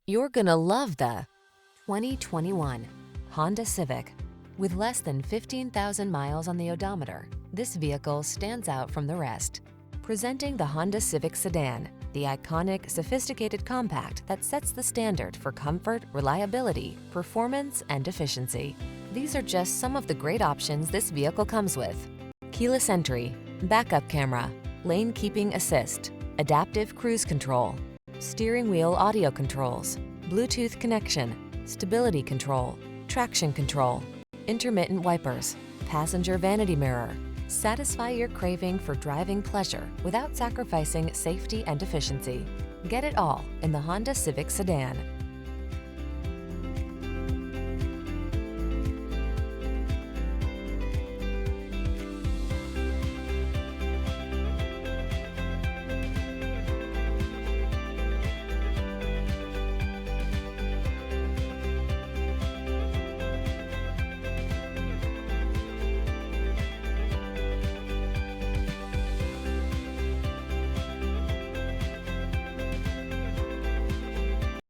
You're gonna love the 2021 Honda Civic. With less than 15,000 miles on the odometer, this vehicle stands out from the rest. Presenting the Honda Civic sedan, the iconic, sophisticated compact that sets the standard for comfort, reliability, performance, and efficiency. These are just some of the great options this vehicle comes with: keyless entry, backup camera, lane keeping assist, adaptive cruise control, steering wheel audio controls, Bluetooth connection, stability control, traction control, intermittent wipers, passenger vanity mirror. Satisfy your craving for driving pleasure without sacrificing safety and efficiency. Get it all in the Honda Civic sedan.